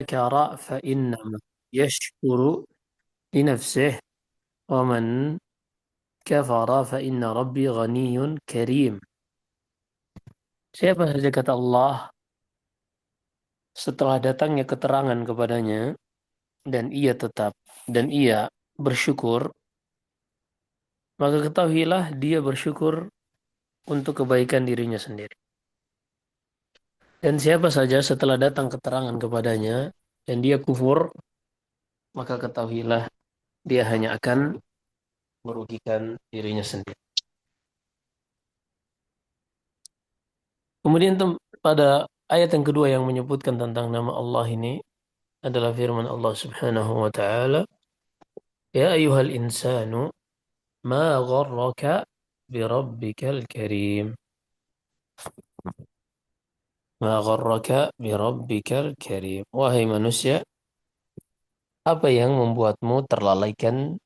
شكر فإنما يشكر لنفسه ومن كفر فإن ربي غني كريم. Siapa saja kata Allah setelah datangnya keterangan kepadanya dan ia bersyukur, maka ketahuilah dia bersyukur untuk kebaikan dirinya sendiri. Dan siapa saja setelah datang keterangan kepadanya dan dia kufur, maka ketahuilah dia hanya akan merugikan dirinya sendiri. Kemudian pada ayat yang kedua yang menyebutkan tentang nama Allah ini adalah firman Allah Subhanahu wa taala, "Ya ayyuhal insanu ma gharraka bi rabbikal karim." Ma gharraka bi rabbikal karim. Wahai manusia, apa yang membuatmu terlalaikan,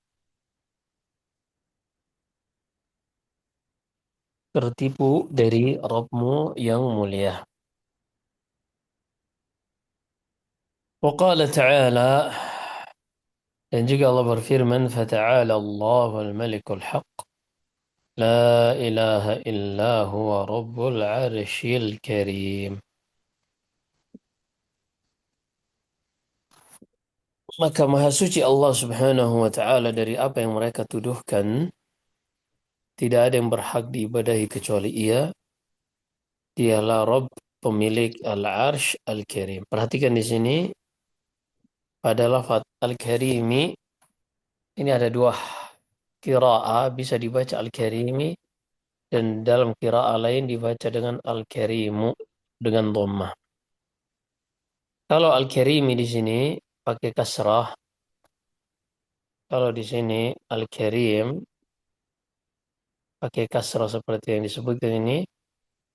tertipu dari Rabbmu yang mulia? Wa qala ta'ala, dan juga Allah berfirman, "Fata'ala Allahul Malikul Haq, la ilaha illa huwa Rabbul Arsyil Karim." Maka maha suci Allah Subhanahu wa taala dari apa yang mereka tuduhkan. Tidak ada yang berhak diibadahi kecuali Ia. Dialah Rabb, pemilik Al-Arsh Al-Karim. Perhatikan di sini pada lafaz Al-Karimi ini ada dua qiraah, bisa dibaca Al-Karimi dan dalam qiraah lain dibaca dengan Al-Karimu dengan dhammah. Kalau Al-Karimi di sini pakai kasrah, kalau di sini Al-Karim pakai kasrah seperti yang disebutkan ini,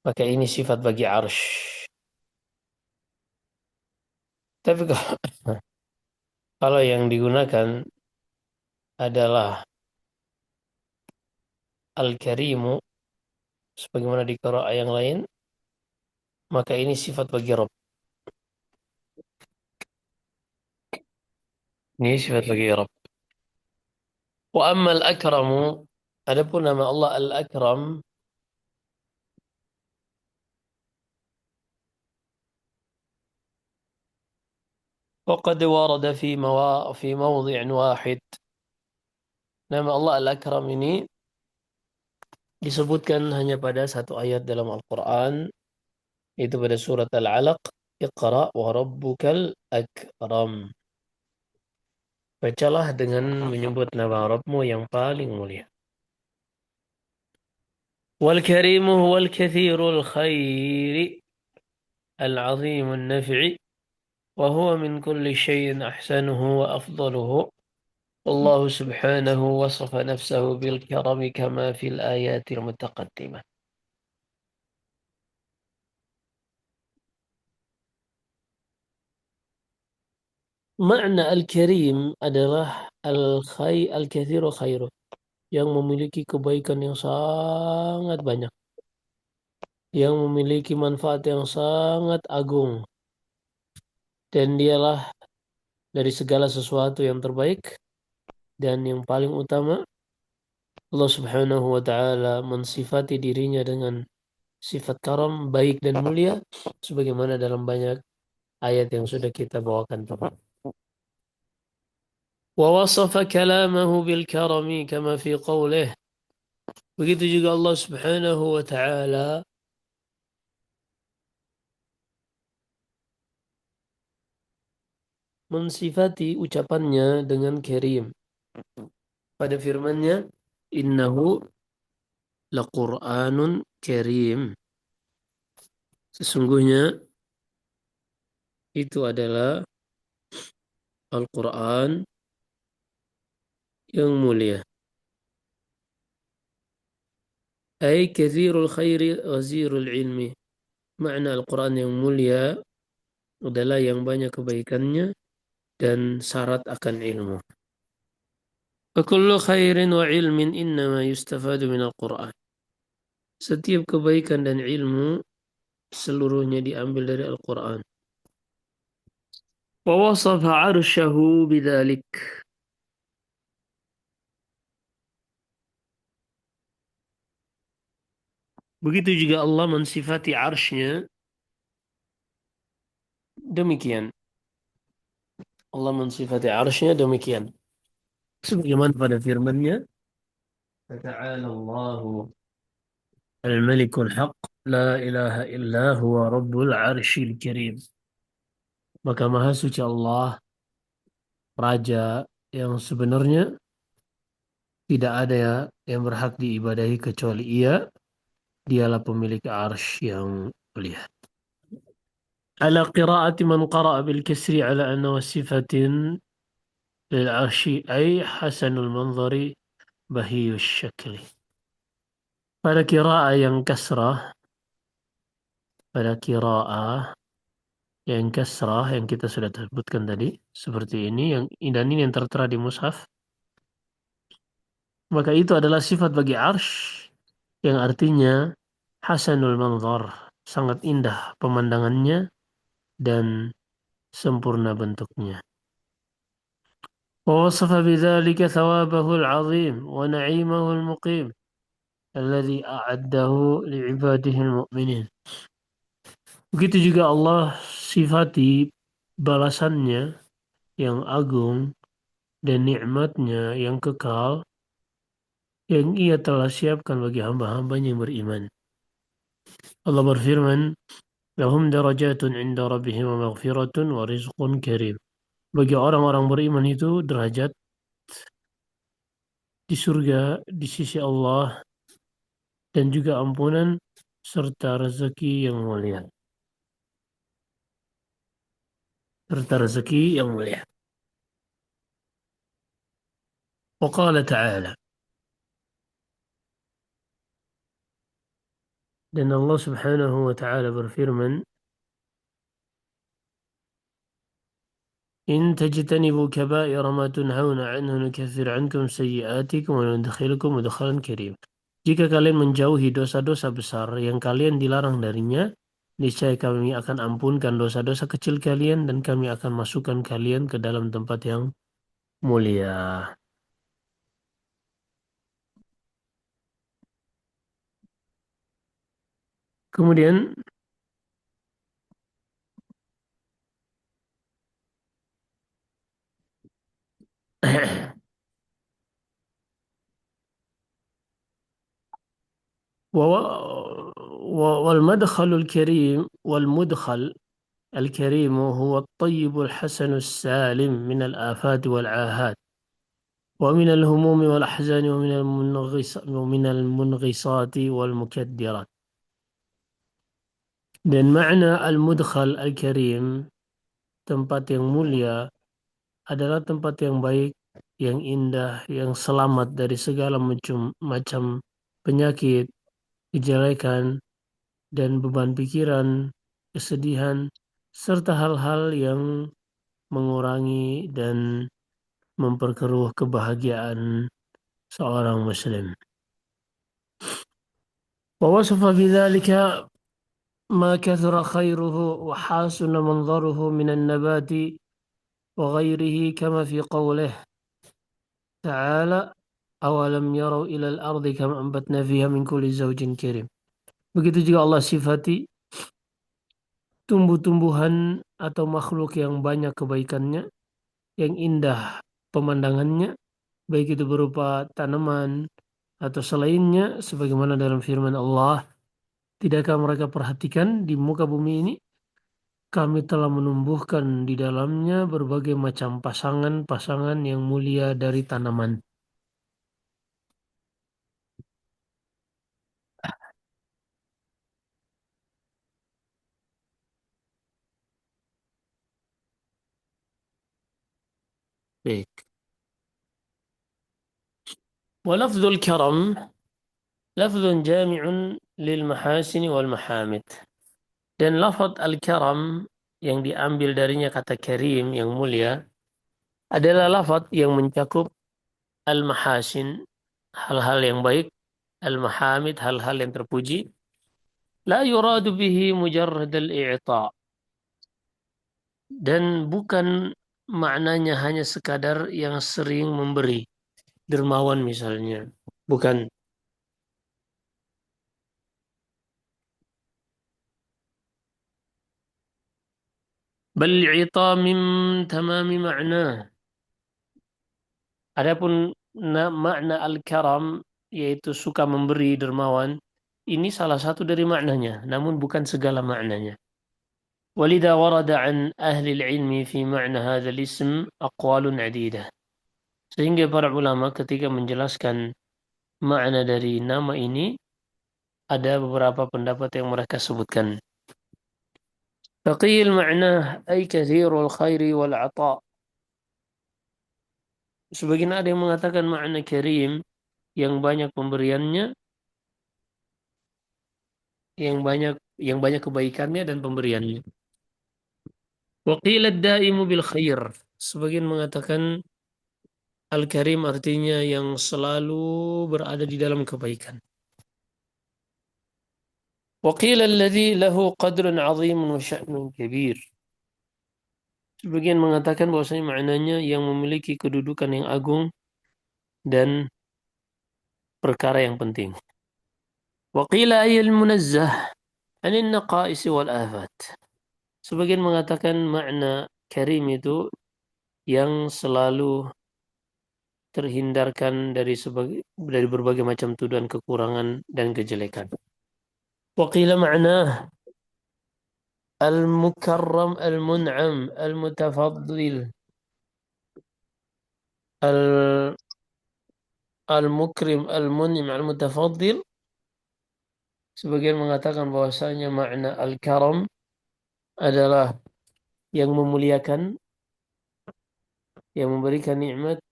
maka ini sifat bagi arsh. Tapi kalau yang digunakan adalah Al-Karimu sebagaimana di qiraah yang lain, maka ini sifat bagi Rabb. Ini sifat bagi Rabb. Wa amma al-akramu, adapun nama Allah Al-Akram, faqad warada fi mawdhi'in wahid. Nama Allah Al-Akram ini disebutkan hanya pada satu ayat dalam Al-Quran, itu pada surat Al-Alaq, Iqra wa rabbukal akram. Bacalah dengan menyebut nama Rabbmu yang paling mulia. Wal karimu huwal kathirul khairi al-azimul naf'i wa huwa min kulli syai'in ahsanuhu wa afdaluhu. Allah subhanahu wasafa nafsahu bil karami kama fil ayatil mutaqaddimah. Makna al-karim adalah al-kathiru khairu, yang memiliki kebaikan yang sangat banyak, yang memiliki manfaat yang sangat agung, dan dialah dari segala sesuatu yang terbaik dan yang paling utama. Allah Subhanahu wa taala mensifati dirinya dengan sifat karam, baik dan mulia sebagaimana dalam banyak ayat yang sudah kita bawakan tadi. Wa wasafa kalamahu bil karami kama fi qawlih. Begitu juga Allah Subhanahu wa taala mensifati ucapannya dengan karim pada firman-Nya, innahu laqur'anun karim. Sesungguhnya itu adalah Al-Quran yang mulia. Ay kathirul khairi ghazirul ilmi. Makna Al-Quran yang mulia adalah yang banyak kebaikannya dan syarat akan ilmu. Wa kullu khairin wa ilmin innama yustafadu min Al-Quran. Setiap kebaikan dan ilmu seluruhnya diambil dari Al-Quran. ووصف عرشه بذلك. Begitu juga Allah mensifati arsy-Nya demikian. Allah mensifati arsy-Nya demikian. Sebagaimana pada firman-Nya, "Ta'ala Allahu al-Malikul Haq, la ilaha illa huwa Rabbul Arsyil Karim." Maka Maha Suci Allah, Raja yang sebenarnya tidak ada yang berhak diibadahi kecuali Ia. Dialah pemilik arsy yang mulia. على قراءة من قرأ بالكسر على أنه صفة للعرش أي حسن المنظر بهي الشكل. Pada qiraah yang kasrah, pada qiraah yang kasrah yang kita sudah sebutkan tadi, seperti ini dan ini yang tertera di mushaf, maka itu adalah sifat bagi arsh yang artinya hasanul manzar, sangat indah pemandangannya dan sempurna bentuknya. ووصف بذلك ثوابه العظيم ونعيمه المقيم الذي أعده لعباده المؤمنين. Begitu juga Allah sifati balasannya yang agung dan nikmatnya yang kekal yang Ia telah siapkan bagi hamba-hambanya yang beriman. Allah berfirman, "Lahum darajatun 'inda rabbihim wa maghfiratun wa rizqun karim." Bagi orang-orang beriman itu derajat di surga di sisi Allah dan juga ampunan serta rezeki yang mulia. Serta rezeki yang mulia. وقال تعالى, dan Allah Subhanahu wa taala berfirman, "In tajtanibu kaba'ira ma tunhauna anhu nukaffir ankum sayyi'atikum wa nudkhilukum mudkhalan karim." Jika kalian menjauhi dosa-dosa besar yang kalian dilarang darinya, niscaya kami akan ampunkan dosa-dosa kecil kalian dan kami akan masukkan kalian ke dalam tempat yang mulia. Kemudian والمدخل الكريم والمدخل الكريم هو الطيب الحسن السالم من الآفات والعاهات ومن الهموم والأحزان ومن المنغصات والمكدرات. Dan makna al-mudkhal al-karim, tempat yang mulia, adalah tempat yang baik, yang indah, yang selamat dari segala macam penyakit, kejelekan, dan beban pikiran, kesedihan, serta hal-hal yang mengurangi dan memperkeruh kebahagiaan seorang muslim. ووصف بذلك ما كثر خيره وحاسن منظره من النبات وغيره كما في قوله تعالى أولم يروا إلى الأرض كما أنبتنا فيها من كل زوج كريم. Begitu juga Allah sifati tumbuh-tumbuhan atau makhluk yang banyak kebaikannya, yang indah pemandangannya, baik itu berupa tanaman atau selainnya, sebagaimana dalam firman Allah, "Tidakkah mereka perhatikan di muka bumi ini, kami telah menumbuhkan di dalamnya berbagai macam pasangan-pasangan yang mulia dari tanaman." Baik. ولفظ الكرم لفظ جامع للمحاسن والمحامد. Dan lafaz al-karam yang diambil darinya kata karim yang mulia adalah lafaz yang mencakup al-mahasin, hal-hal yang baik, al-mahamid, hal-hal yang terpuji. La yuradu bihi mujarrad al-i'ta. Dan bukan maknanya hanya sekadar yang sering memberi, dermawan misalnya. Bukan. Bal i'ta min tamami makna. Adapun makna al-karam yaitu suka memberi, dermawan, ini salah satu dari maknanya, namun bukan segala maknanya. ولذا ورد عن أهل العلم في معنى هذا الاسم أقوال عديدة. Sehingga para ulama ketika menjelaskan makna dari nama ini, ada beberapa pendapat yang mereka sebutkan. فقيل معناه أي كثير الخير والعطاء. Sebagian ada yang mengatakan makna karim yang banyak pemberiannya, yang banyak kebaikannya dan pemberiannya. Waqila ad-daimu bil khair. Sebagian mengatakan al-karim artinya yang selalu berada di dalam kebaikan. Waqila alladhi lahu qadrun 'azim wa sya'nun kabir. Sebagian mengatakan bahwasanya maknanya yang memiliki kedudukan yang agung dan perkara yang penting. Waqila ayil munazzah 'anil naqais wal afat. Sebagian mengatakan makna karim itu yang selalu terhindarkan dari berbagai macam tuduhan kekurangan dan kejelekan. Waqila ma'nah al-mukarram al-mun'am al-mutafaddil al- al-mukrim al-mun'im al-mutafaddil. Sebagian mengatakan bahwasanya makna al-karam adalah yang memuliakan, yang memberikan nikmat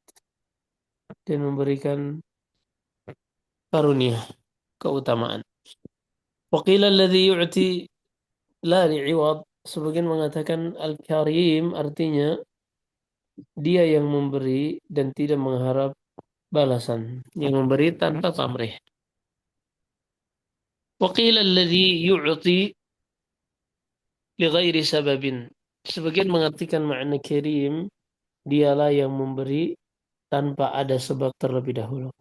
dan memberikan karunia, keutamaan. Waqila alladhi yu'ti la li'iwad. Sebagian mengatakan al-karim artinya dia yang memberi dan tidak mengharap balasan, yang memberi tanpa pamrih. Waqila alladhi yu'ti li ghairi sababin. Sebagian mengartikan makna karim, dialah yang memberi tanpa ada sebab terlebih dahulu.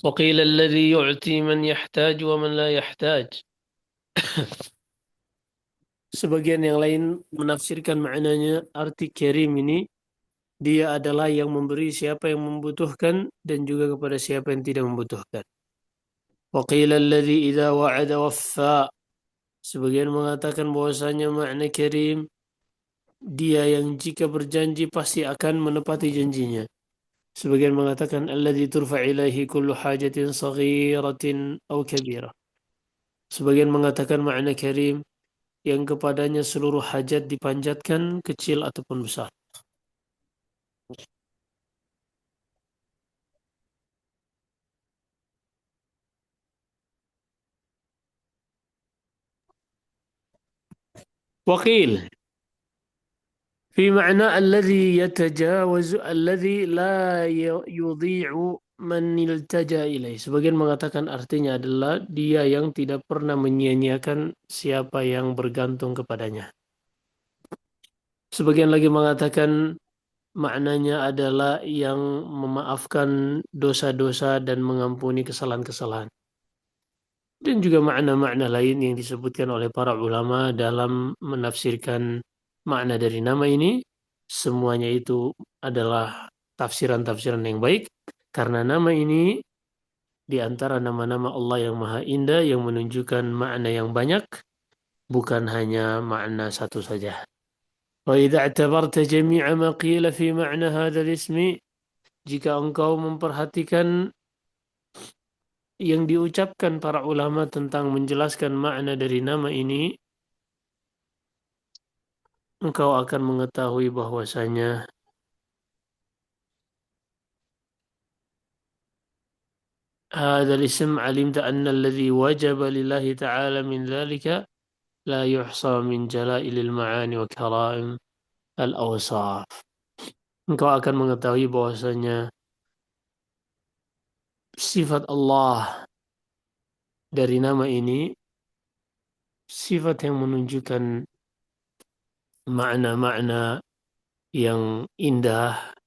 وقيل الذي يعطي من يحتاج ومن لا يحتاج. Sebagian yang lain menafsirkan maknanya arti karim ini, dia adalah yang memberi siapa yang membutuhkan dan juga kepada siapa yang tidak membutuhkan. وقيل الذي إذا وعد وفى. Sebagian mengatakan bahwasanya makna karim, dia yang jika berjanji pasti akan menepati janjinya. Sebagian mengatakan alladzi turfa ilaihi kullu hajatin saghiratin aw kabirah. Sebagian mengatakan makna karim yang kepadanya seluruh hajat dipanjatkan, kecil ataupun besar. Waqil في معنى الذي يتجاوز الذي لا يضيع من التجا ilaih. Sebagian mengatakan artinya adalah dia yang tidak pernah menyia-nyiakan siapa yang bergantung kepadanya. Sebagian lagi mengatakan maknanya adalah yang memaafkan dosa-dosa dan mengampuni kesalahan-kesalahan. Dan juga makna-makna lain yang disebutkan oleh para ulama dalam menafsirkan makna dari nama ini, semuanya itu adalah tafsiran-tafsiran yang baik, karena nama ini di antara nama-nama Allah yang Maha Indah yang menunjukkan makna yang banyak, bukan hanya makna satu saja. وإذا اعتبرت جميع ما قيل في معنى هذا الاسم. Jika engkau memperhatikan yang diucapkan para ulama tentang menjelaskan makna dari nama ini, engkau akan mengetahui bahwasanya هذا الاسم علمت أن الذي وجب لله تعالى من ذلك لا يحصى من جلائل المعاني وكرائم الأوصاف. Engkau akan mengetahui bahwasanya sifat Allah dari nama ini sifat yang menunjukkan makna-makna yang indah,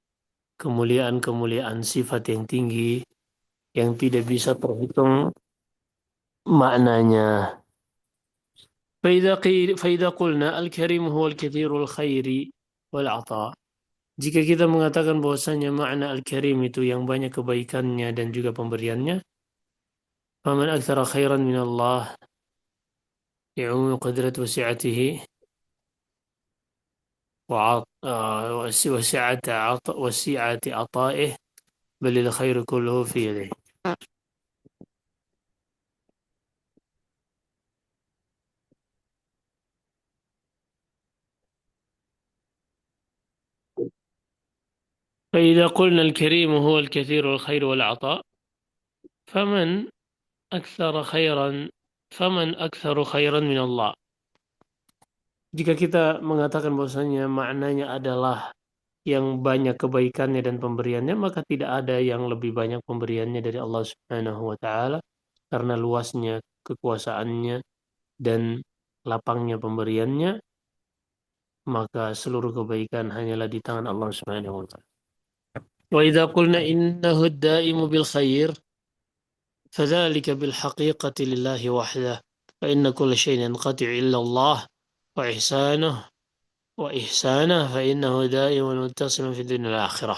kemuliaan-kemuliaan sifat yang tinggi, yang tidak bisa terhitung maknanya. فإذا قلنا الكريم هو الكثير الخير والعطاء. Jika kita mengatakan bahwasanya makna al-karim itu yang banyak kebaikannya dan juga pemberiannya, faman aktsara khairan min Allah li'umumi qudrat wasi'atihi وسعة عطائه بل الخير كله في يديه. فإذا قلنا الكريم هو الكثير الخير والعطاء فمن أكثر خيرا فمن أكثر خيرا من الله. Jika kita mengatakan bahwasanya maknanya adalah yang banyak kebaikannya dan pemberiannya, maka tidak ada yang lebih banyak pemberiannya dari Allah Subhanahu wa taala karena luasnya kekuasaannya dan lapangnya pemberiannya, maka seluruh kebaikan hanyalah di tangan Allah Subhanahu wa taala. Wa idza qulna innahu ad-da'imu bil khair فذلك بالحقيقة لله وحده فإن كل شيء ينقطع إلا الله وإحسانه فإنه دائم متصل في الدنيا والآخرة.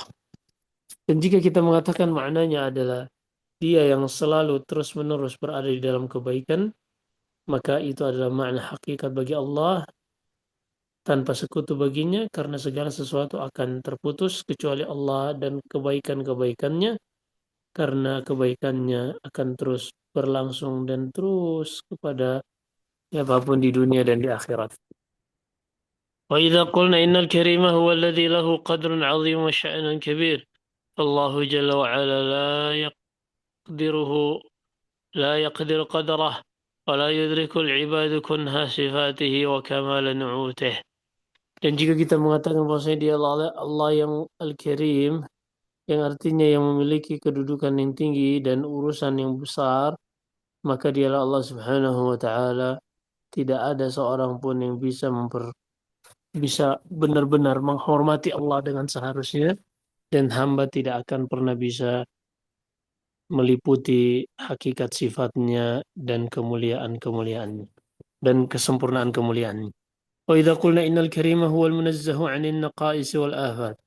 Dan jika kita mengatakan maknanya adalah dia yang selalu terus-menerus berada di dalam kebaikan, maka itu adalah makna hakikat bagi Allah tanpa sekutu baginya karena segala sesuatu akan terputus kecuali Allah dan kebaikan-kebaikannya karena kebaikannya akan terus berlangsung dan terus kepada siapapun di dunia dan di akhirat. وإذا قلنا إن الكريم هو الذي له قدر عظيم وشأن كبير فالله جل وعلا يقدره لا يقدر قدره ولا يدرك العباد كنها صفاته وكمال نعوته. Dan jika kita mengatakan bahwasanya dia Allah yang Al-Karim, yang artinya yang memiliki kedudukan yang tinggi dan urusan yang besar, maka dialah Allah Subhanahu wa taala. Tidak ada seorang pun yang bisa benar-benar menghormati Allah dengan seharusnya, dan hamba tidak akan pernah bisa meliputi hakikat sifatnya dan kemuliaan-kemuliaannya dan kesempurnaan kemuliaannya. Wa idza qulna innal karima huwal munazzahu 'anil naqais wal afat.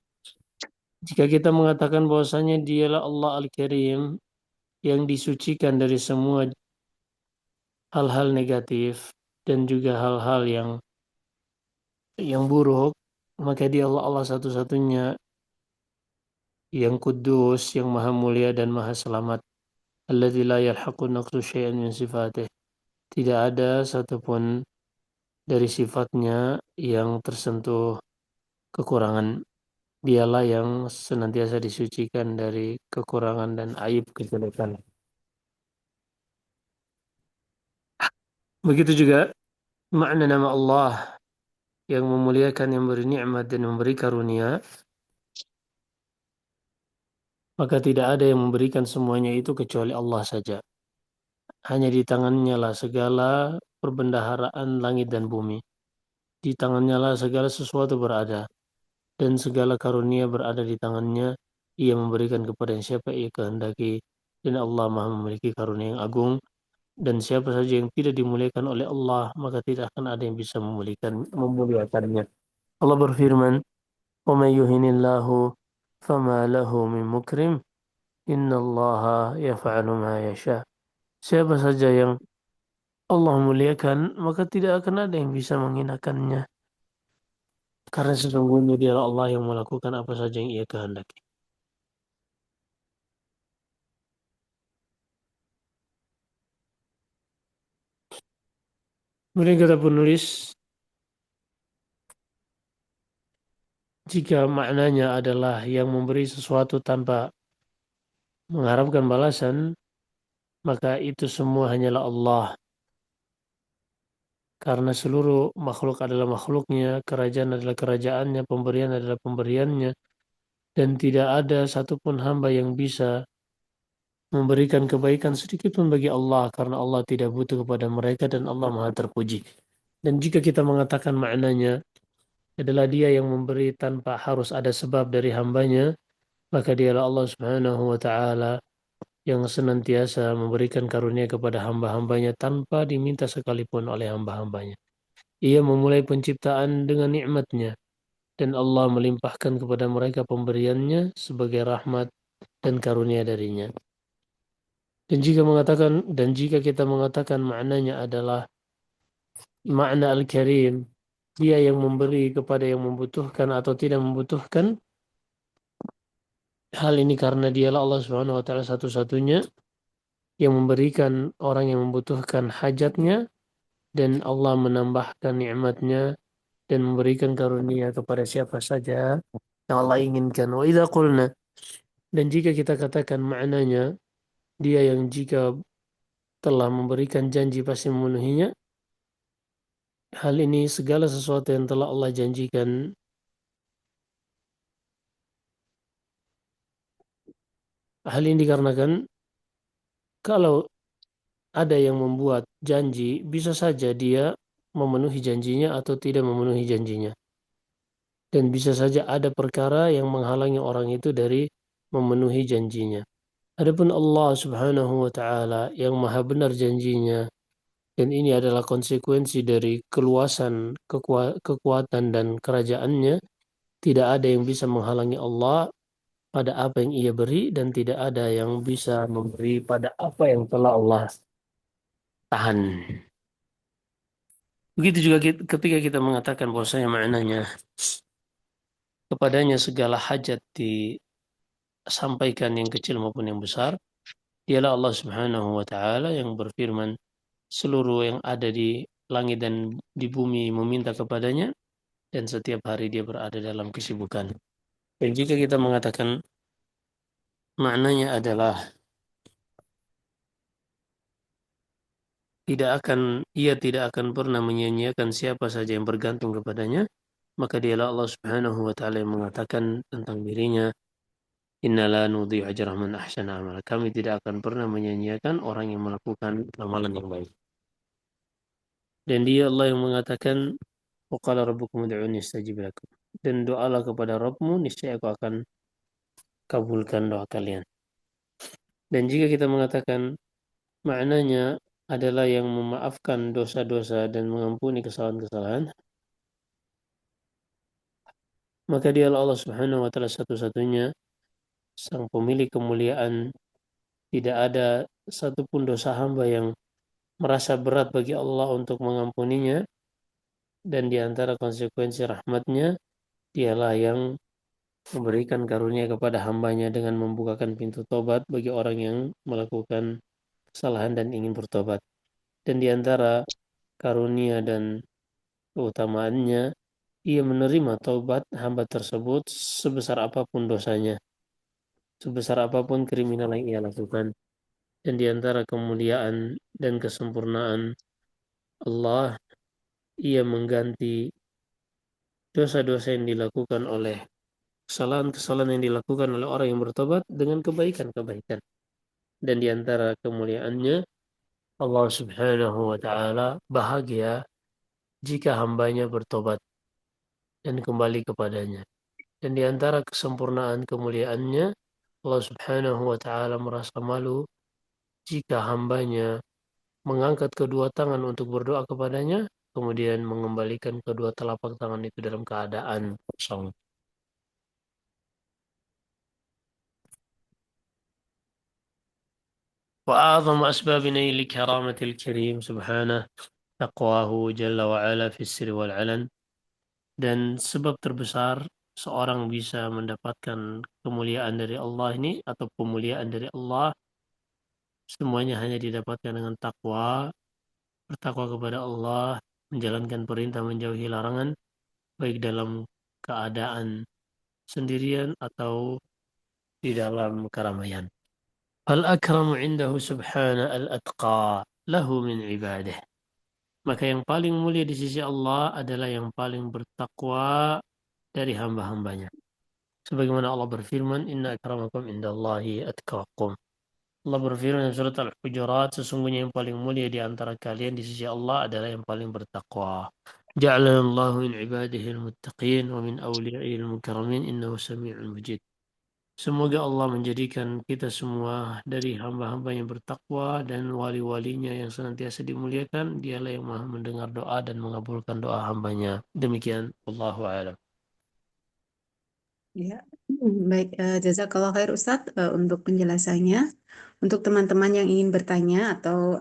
Jika kita mengatakan bahwasanya dialah Allah Al-Karim yang disucikan dari semua hal-hal negatif dan juga hal-hal yang buruk, maka dia Allah satu-satunya yang kudus, yang maha mulia dan maha selamat. Alladzi la yalhaqu naqsu syai'an min sifatih. Tidak ada satupun dari sifatnya yang tersentuh kekurangan. Dialah yang senantiasa disucikan dari kekurangan dan aib kejelekan. Begitu juga makna nama Allah yang memuliakan, yang memberi nikmat dan memberi karunia, maka tidak ada yang memberikan semuanya itu kecuali Allah saja. Hanya di tangannya lah segala perbendaharaan langit dan bumi. Di tangannya lah segala sesuatu berada. Dan segala karunia berada di tangannya. Ia memberikan kepada yang siapa ia kehendaki. Dan Allah maha memiliki karunia yang agung. Dan siapa saja yang tidak dimuliakan oleh Allah, maka tidak akan ada yang bisa memuliakannya. Allah berfirman, وَمَنْ يُهِنِ اللَّهُ فَمَا لَهُ مِنْ مُكْرِمٍ إِنَّ اللَّهَ يَفْعَلُ مَا يَشَاءُ. Siapa saja yang Allah muliakan, maka tidak akan ada yang bisa menghinakannya. Karena sesungguhnya dialah Allah yang melakukan apa saja yang ia kehendaki. Kemudian kata penulis, jika maknanya adalah yang memberi sesuatu tanpa mengharapkan balasan, maka itu semua hanyalah Allah. Karena seluruh makhluk adalah makhluknya, kerajaan adalah kerajaannya, pemberian adalah pemberiannya, dan tidak ada satupun hamba yang bisa memberikan kebaikan sedikit pun bagi Allah karena Allah tidak butuh kepada mereka dan Allah Maha terpuji. Dan jika kita mengatakan maknanya adalah Dia yang memberi tanpa harus ada sebab dari hambanya, maka Dialah Allah Subhanahu wa taala yang senantiasa memberikan karunia kepada hamba-hambanya tanpa diminta sekalipun oleh hamba-hambanya. Ia memulai penciptaan dengan nikmatnya dan Allah melimpahkan kepada mereka pemberiannya sebagai rahmat dan karunia darinya. Dan jika kita mengatakan maknanya adalah makna al-karim, dia yang memberi kepada yang membutuhkan atau tidak membutuhkan, hal ini karena dialah Allah Subhanahu wa taala satu-satunya yang memberikan orang yang membutuhkan hajatnya dan Allah menambahkan nikmatnya dan memberikan karunia kepada siapa saja yang Allah inginkan. Wa idza qulna, dan jika kita katakan maknanya dia yang jika telah memberikan janji pasti memenuhinya, hal ini segala sesuatu yang telah Allah janjikan. Hal ini dikarenakan kalau ada yang membuat janji, bisa saja dia memenuhi janjinya atau tidak memenuhi janjinya. Dan bisa saja ada perkara yang menghalangi orang itu dari memenuhi janjinya. Adapun Allah Subhanahu wa taala yang maha benar janjinya, dan ini adalah konsekuensi dari keluasan kekuatan dan kerajaannya, tidak ada yang bisa menghalangi Allah pada apa yang ia beri dan tidak ada yang bisa memberi pada apa yang telah Allah tahan. Begitu juga ketika kita mengatakan bahwasanya maknanya kepadanya segala hajat disampaikan yang kecil maupun yang besar, dialah Allah Subhanahu wa taala yang berfirman, seluruh yang ada di langit dan di bumi meminta kepadanya dan setiap hari dia berada dalam kesibukan. Dan jika kita mengatakan maknanya adalah ia tidak akan pernah menyia-nyiakan siapa saja yang bergantung kepadanya, maka dialah Allah Subhanahu wa taala yang mengatakan tentang dirinya, Inna la nudhi'u ajra man ahsana amal. Kami tidak akan pernah menyia-nyiakan orang yang melakukan amalan yang baik. Dan dia Allah yang mengatakan, wa qala rabbukum ud'uni astajib lakum. Dan doalah kepada Rabbmu, niscaya aku akan kabulkan doa kalian. Dan jika kita mengatakan maknanya adalah yang memaafkan dosa-dosa dan mengampuni kesalahan-kesalahan, maka dialah Allah Subhanahu wa taala satu-satunya sang pemilik kemuliaan. Tidak ada satupun dosa hamba yang merasa berat bagi Allah untuk mengampuninya, dan di antara konsekuensi rahmatnya dialah yang memberikan karunia kepada hambanya dengan membukakan pintu tobat bagi orang yang melakukan kesalahan dan ingin bertobat. Dan di antara karunia dan keutamaannya, ia menerima taubat hamba tersebut sebesar apapun dosanya, sebesar apapun kriminal yang ia lakukan. Dan di antara kemuliaan dan kesempurnaan Allah, ia mengganti dosa-dosa yang dilakukan oleh kesalahan-kesalahan yang dilakukan oleh orang yang bertobat dengan kebaikan-kebaikan. Dan di antara kemuliaannya, Allah Subhanahu wa taala bahagia jika hambanya bertobat dan kembali kepadanya. Dan di antara kesempurnaan kemuliaannya, Allah Subhanahu wa taala merasa malu jika hambanya mengangkat kedua tangan untuk berdoa kepadanya, kemudian mengembalikan kedua telapak tangan itu dalam keadaan kosong. وأعظم أسباب نيل كرامة الكريم سبحانه تقواه جل وعلا في السر والعلن. Dan sebab terbesar seorang bisa mendapatkan kemuliaan dari Allah ini atau pemuliaan dari Allah, semuanya hanya didapatkan dengan takwa, bertakwa kepada Allah, menjalankan perintah, menjauhi larangan, baik dalam keadaan sendirian atau di dalam keramaian. Al-akramu indahu subhana al-atqa lahu min ibadah. Maka yang paling mulia di sisi Allah adalah yang paling bertakwa dari hamba-hambanya. Sebagaimana Allah berfirman, Inna akramakum indallahi atqakum. Allah berfirman dalam surat Al-Hujurat, sesungguhnya yang paling mulia di antara kalian di sisi Allah adalah yang paling bertakwa. Ja'alana Allahu min ibadihi al-muttaqin wa min awliyaihi al-mukarramin innahu sami'un mujib. Semoga Allah menjadikan kita semua dari hamba-hamba yang bertakwa dan wali-walinya yang senantiasa dimuliakan. Dialah yang maha mendengar doa dan mengabulkan doa hambanya. Demikian, Allahu a'lam. Ya, baik. Jazakallah khair Ustadz untuk penjelasannya. Untuk teman-teman yang ingin bertanya atau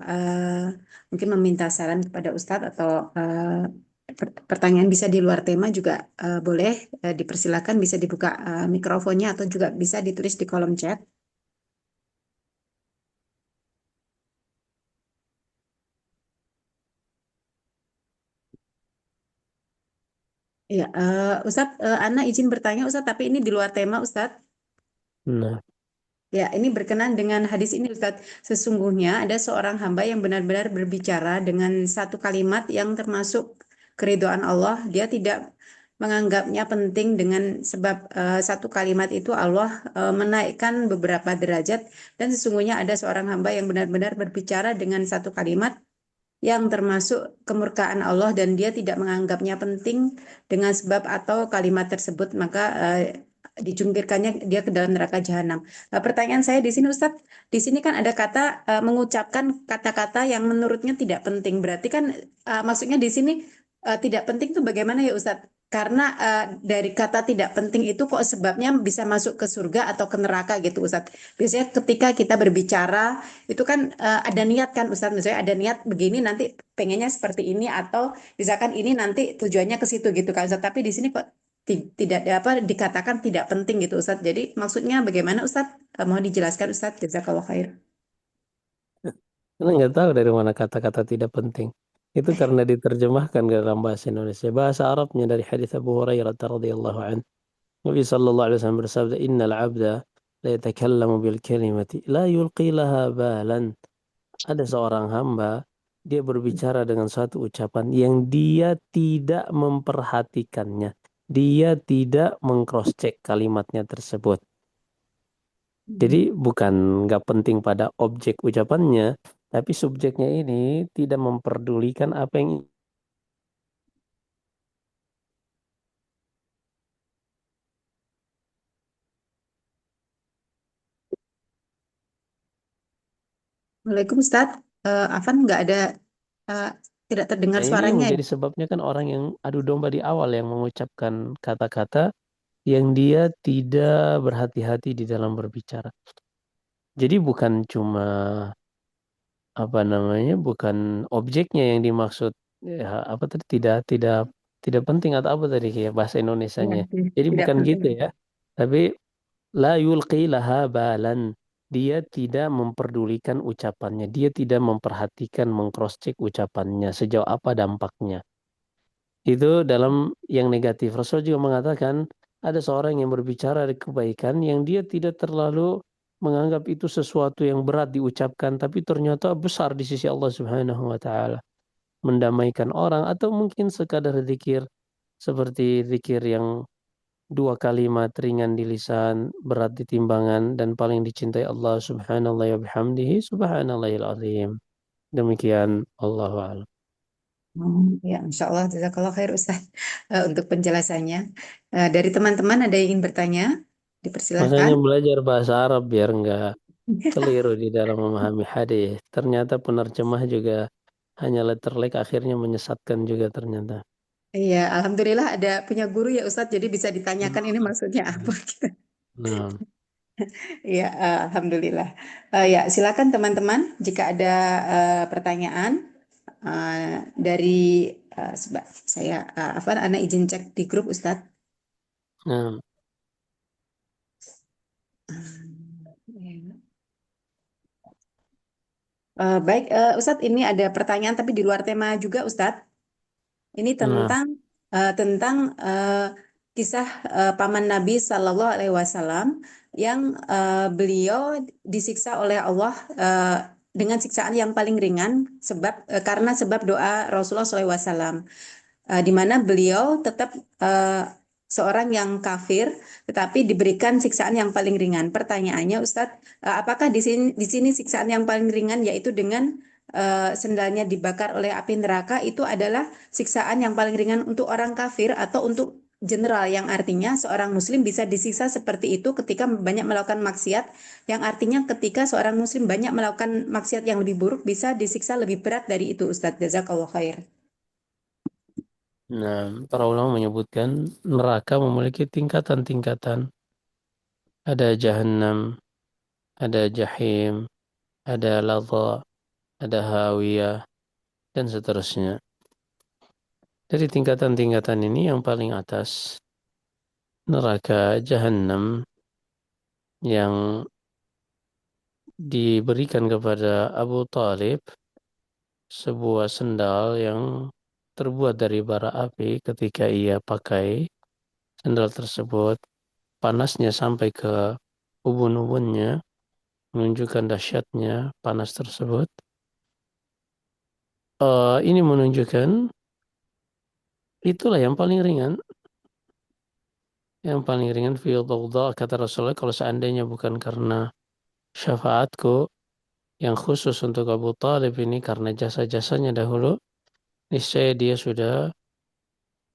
mungkin meminta saran kepada Ustadz atau pertanyaan bisa di luar tema juga boleh dipersilakan, bisa dibuka mikrofonnya atau juga bisa ditulis di kolom chat. Ya, Ustadz, Ana izin bertanya Ustadz, tapi ini di luar tema Ustadz. Nah, Ya, ini berkenaan dengan hadis ini Ustadz. Sesungguhnya ada seorang hamba yang benar-benar berbicara dengan satu kalimat yang termasuk keridhaan Allah. Dia tidak menganggapnya penting dengan sebab satu kalimat itu Allah menaikkan beberapa derajat. Dan sesungguhnya ada seorang hamba yang benar-benar berbicara dengan satu kalimat yang termasuk kemurkaan Allah dan dia tidak menganggapnya penting dengan sebab atau kalimat tersebut maka dijungkirkannya dia ke dalam neraka jahanam. Pertanyaan saya di sini Ustadz, di sini kan ada kata mengucapkan kata-kata yang menurutnya tidak penting. Berarti kan maksudnya di sini tidak penting itu bagaimana ya Ustadz? Karena dari kata tidak penting itu kok sebabnya bisa masuk ke surga atau ke neraka gitu Ustadz. Biasanya ketika kita berbicara itu kan ada niat kan Ustadz, misalnya ada niat begini nanti pengennya seperti ini atau misalkan ini nanti tujuannya ke situ gitu kan Ustadz. Tapi di sini kok tidak apa dikatakan tidak penting gitu Ustadz. Jadi maksudnya bagaimana Ustadz? Mohon dijelaskan Ustadz. Jazakallah khair. kita nggak tahu dari mana kata-kata tidak penting. Itu karena diterjemahkan ke dalam bahasa Indonesia. Bahasa Arabnya dari hadis Abu Hurairah radhiyallahu anhu. Nabi sallallahu alaihi wasallam bersabda, "Innal 'abda la yatakallamu bil kalimati la yulqi laha balan." Ada seorang hamba, dia berbicara dengan suatu ucapan yang dia tidak memperhatikannya. Dia tidak meng-cross-check kalimatnya tersebut. Jadi bukan nggak penting pada objek ucapannya, tapi subjeknya ini tidak memperdulikan apa yang Waalaikumsalam Ustadz. Afan nggak ada eh, tidak terdengar nah, ini yang suaranya ya. menjadi sebabnya kan orang yang adu domba di awal yang mengucapkan kata-kata yang dia tidak berhati-hati di dalam berbicara. Jadi bukan cuma apa namanya, bukan objeknya yang dimaksud, ya, apa tadi, tidak penting atau apa tadi kayak bahasa Ya, Indonesianya. Jadi tidak bukan penting. gitu ya. Tapi la yulqi laha balan. Dia tidak memperdulikan ucapannya. Dia tidak memperhatikan mengcross-check ucapannya sejauh apa dampaknya. Itu dalam yang negatif. Rasul juga mengatakan ada seorang yang berbicara dari kebaikan yang dia tidak terlalu menganggap itu sesuatu yang berat diucapkan, tapi ternyata besar di sisi Allah Subhanahu wa taala. Mendamaikan orang atau mungkin sekadar zikir seperti zikir yang dua kalimat ringan di lisan, berat di timbangan dan paling dicintai Allah Subhanallah wa bihamdihi subhanallahil azim. Demikian Allahu a'lam. Ya, Insya Allah, jazakallah khair Ustaz untuk penjelasannya. Dari teman-teman ada yang ingin bertanya? Dipersilahkan. Makanya belajar bahasa Arab biar nggak keliru di dalam memahami hadis. Ternyata penerjemah juga hanya letterlek akhirnya menyesatkan juga ternyata. Iya, Alhamdulillah ada punya guru ya Ustadz, jadi bisa ditanyakan ini maksudnya apa. Nah, Iya, Alhamdulillah. Ya, silakan teman-teman jika ada pertanyaan dari saya, apa, Ana izin cek di grup Ustadz. nah, Baik, Ustadz, ini ada pertanyaan tapi di luar tema juga Ustadz. Ini nah, tentang kisah paman Nabi Sallallahu Alaihi Wasallam yang beliau disiksa oleh Allah dengan siksaan yang paling ringan karena sebab doa Rasulullah SAW, di mana beliau tetap seorang yang kafir tetapi diberikan siksaan yang paling ringan. Pertanyaannya, Ustadz, apakah di sini siksaan yang paling ringan yaitu dengan sendalnya dibakar oleh api neraka itu adalah siksaan yang paling ringan untuk orang kafir atau untuk general yang artinya seorang muslim bisa disiksa seperti itu ketika banyak melakukan maksiat yang artinya ketika seorang muslim banyak melakukan maksiat yang lebih buruk bisa disiksa lebih berat dari itu Ustadz. Jazakallah khair. Nah, para ulama menyebutkan neraka memiliki tingkatan-tingkatan. Ada jahanam, ada jahim, ada ladha, ada hawiyah, dan seterusnya. Dari tingkatan-tingkatan ini yang paling atas, neraka jahanam yang diberikan kepada Abu Talib sebuah sendal yang terbuat dari bara api. Ketika ia pakai sendal tersebut, panasnya sampai ke ubun-ubunnya, menunjukkan dahsyatnya panas tersebut. Ini menunjukkan itulah yang paling ringan. Yang paling ringan fil dhawdha, kata Rasulullah, kalau seandainya bukan karena syafaatku yang khusus untuk Abu Talib ini, karena jasa-jasanya dahulu, niscaya dia sudah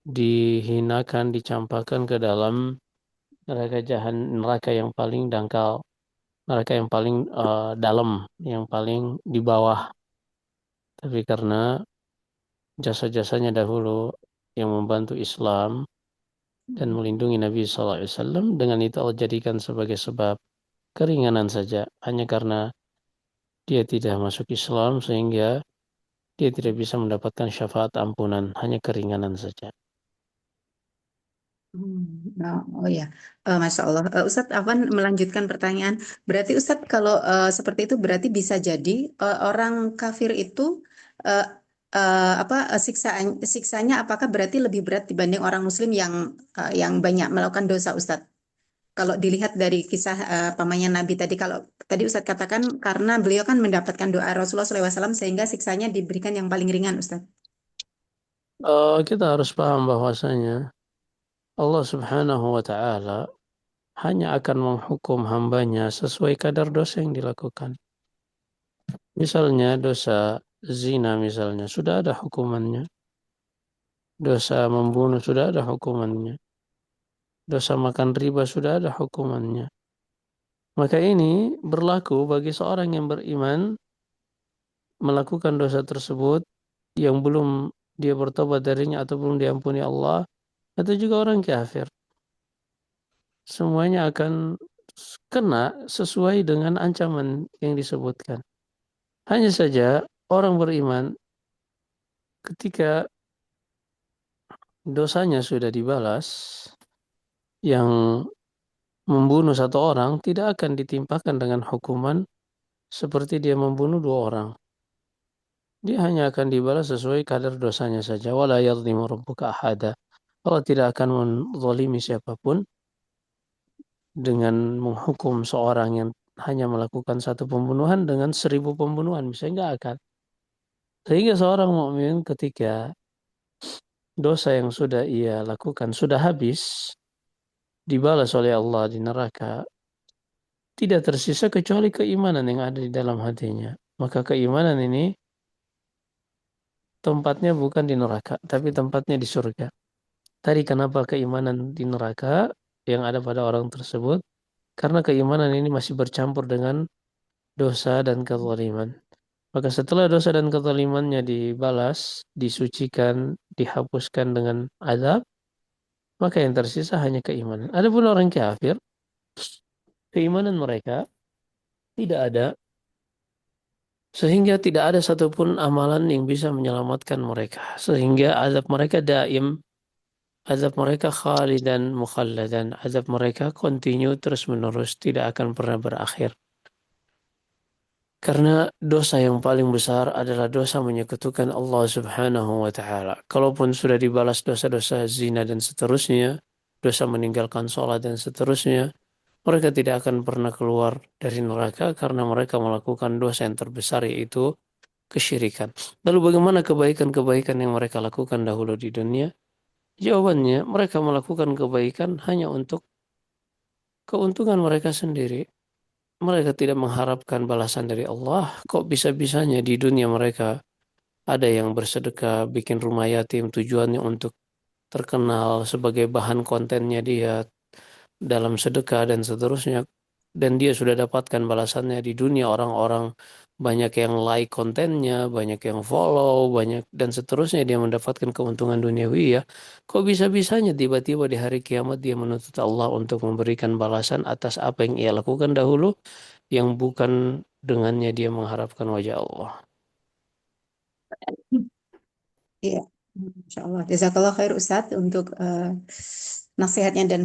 dihinakan, dicampakkan ke dalam neraka yang paling dangkal, neraka yang paling dalam, yang paling di bawah. Tapi karena jasa-jasanya dahulu yang membantu Islam dan melindungi Nabi SAW, dengan itu Allah jadikan sebagai sebab keringanan saja. Hanya karena dia tidak masuk Islam sehingga dia tidak bisa mendapatkan syafaat ampunan, hanya keringanan saja. Oh ya, Masya Allah. Ustadz Afwan melanjutkan pertanyaan. Berarti Ustadz kalau seperti itu berarti bisa jadi orang kafir itu eh, apa siksanya apakah berarti lebih berat dibanding orang Muslim yang banyak melakukan dosa Ustadz? Kalau dilihat dari kisah pamannya Nabi tadi, kalau tadi Ustadz katakan karena beliau kan mendapatkan doa Rasulullah SAW sehingga siksanya diberikan yang paling ringan Ustadz. Kita harus paham bahwasanya Allah Subhanahu wa Ta'ala hanya akan menghukum hambanya sesuai kadar dosa yang dilakukan. Misalnya dosa zina misalnya sudah ada hukumannya. Dosa membunuh sudah ada hukumannya. Dosa makan riba sudah ada hukumannya. Maka ini berlaku bagi seorang yang beriman melakukan dosa tersebut yang belum dia bertobat darinya atau belum diampuni Allah, atau juga orang kafir. Semuanya akan kena sesuai dengan ancaman yang disebutkan. Hanya saja orang beriman ketika dosanya sudah dibalas, yang membunuh satu orang tidak akan ditimpakan dengan hukuman seperti dia membunuh dua orang. Dia hanya akan dibalas sesuai kadar dosanya saja. Wala yadhlimu rabbuka ahada. Allah tidak akan menzalimi siapapun dengan menghukum seorang yang hanya melakukan satu pembunuhan dengan 1000 pembunuhan. Misalnya nggak akan. Sehingga seorang mukmin ketika dosa yang sudah ia lakukan sudah habis, dibalas oleh Allah di neraka, tidak tersisa kecuali keimanan yang ada di dalam hatinya. Maka keimanan ini tempatnya bukan di neraka, tapi tempatnya di surga. Tadi kenapa keimanan di neraka yang ada pada orang tersebut? Karena keimanan ini masih bercampur dengan dosa dan kezaliman. Maka setelah dosa dan kezalimannya dibalas, disucikan, dihapuskan dengan azab, maka yang tersisa hanya keimanan. Adapun orang kafir, keimanan mereka tidak ada, sehingga tidak ada satupun amalan yang bisa menyelamatkan mereka. Sehingga azab mereka daim, azab mereka khalidan mukhalladan, azab mereka continue terus menerus, tidak akan pernah berakhir. Karena dosa yang paling besar adalah dosa menyekutukan Allah Subhanahu wa Ta'ala. Kalaupun sudah dibalas dosa-dosa zina dan seterusnya, dosa meninggalkan sholat dan seterusnya, mereka tidak akan pernah keluar dari neraka karena mereka melakukan dosa yang terbesar, yaitu kesyirikan. Lalu bagaimana kebaikan-kebaikan yang mereka lakukan dahulu di dunia? Jawabannya, mereka melakukan kebaikan hanya untuk keuntungan mereka sendiri. Mereka tidak mengharapkan balasan dari Allah. Kok bisa-bisanya di dunia mereka ada yang bersedekah, bikin rumah yatim, tujuannya untuk terkenal sebagai bahan kontennya dia dalam sedekah dan seterusnya. Dan dia sudah dapatkan balasannya di dunia, orang-orang banyak yang like kontennya, banyak yang follow, banyak dan seterusnya, dia mendapatkan keuntungan duniawi ya. Kok bisa-bisanya tiba-tiba di hari kiamat dia menuntut Allah untuk memberikan balasan atas apa yang ia lakukan dahulu, yang bukan dengannya dia mengharapkan wajah Allah. Iya, Masya Allah. Jazakallah khair Ustadz untuk nasihatnya dan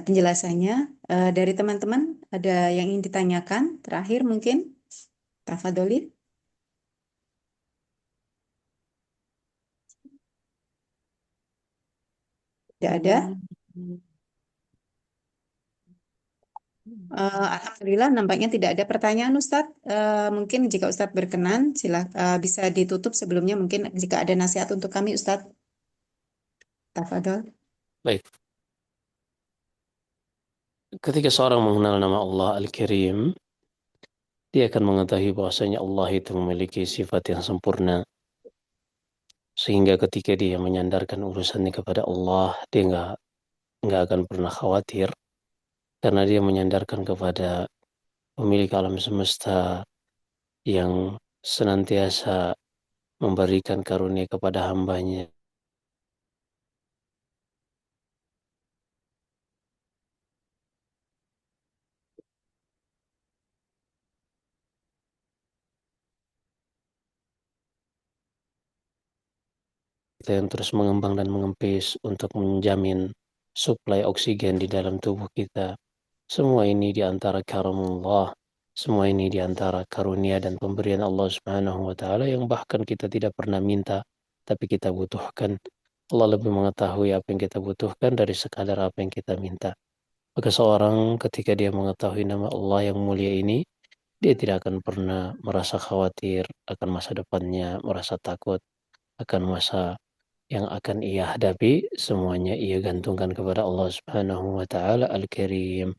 penjelasannya. Dari teman-teman, ada yang ingin ditanyakan? Terakhir mungkin, Tafadoli, tidak ada. Alhamdulillah, nampaknya tidak ada pertanyaan Ustadz. Mungkin jika Ustadz berkenan, bisa ditutup sebelumnya. Mungkin jika ada nasihat untuk kami Ustadz, Tafadol. Baik, ketika seorang mengenal nama Allah Al-Karim, dia akan mengetahui bahwasanya Allah itu memiliki sifat yang sempurna. Sehingga ketika dia menyandarkan urusannya kepada Allah, dia nggak akan pernah khawatir karena dia menyandarkan kepada pemilik alam semesta yang senantiasa memberikan karunia kepada hambanya kita yang terus mengembang dan mengempis untuk menjamin suplai oksigen di dalam tubuh kita. Semua ini di antara karamullah, semua ini di antara karunia dan pemberian Allah Subhanahu wa taala yang bahkan kita tidak pernah minta tapi kita butuhkan. Allah lebih mengetahui apa yang kita butuhkan dari sekadar apa yang kita minta. Maka seorang ketika dia mengetahui nama Allah yang mulia ini, dia tidak akan pernah merasa khawatir akan masa depannya, merasa takut akan masa yang akan ia hadapi. Semuanya ia gantungkan kepada Allah Subhanahu wa taala Al-Karim.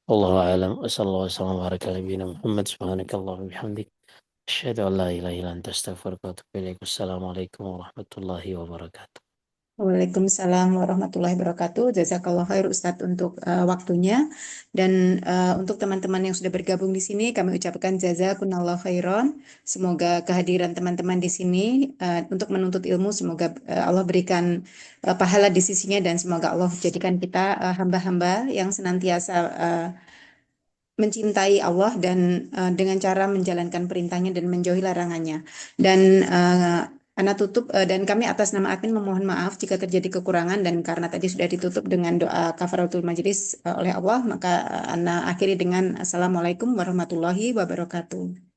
Wallahu a'lam. Wassallallahu wasallam wa baraka ala nabiyyina Muhammad subhanakallahumma wa bihamdik asyhadu an la ilaha illa anta astaghfiruka wa atubu ilaik. Wassalamualaikum warahmatullahi wabarakatuh. Waalaikumsalam warahmatullahi wabarakatuh. Jazakallah khair Ustadz untuk waktunya. Dan untuk teman-teman yang sudah bergabung di sini, kami ucapkan jazakumullah khairan. Semoga kehadiran teman-teman di sini untuk menuntut ilmu, semoga Allah berikan pahala di sisinya dan semoga Allah jadikan kita hamba-hamba yang senantiasa mencintai Allah dan dengan cara menjalankan perintahnya dan menjauhi larangannya. Dan Ana tutup dan kami atas nama admin memohon maaf jika terjadi kekurangan dan karena tadi sudah ditutup dengan doa kafaratul majlis oleh Allah, maka Ana akhiri dengan Assalamualaikum warahmatullahi wabarakatuh.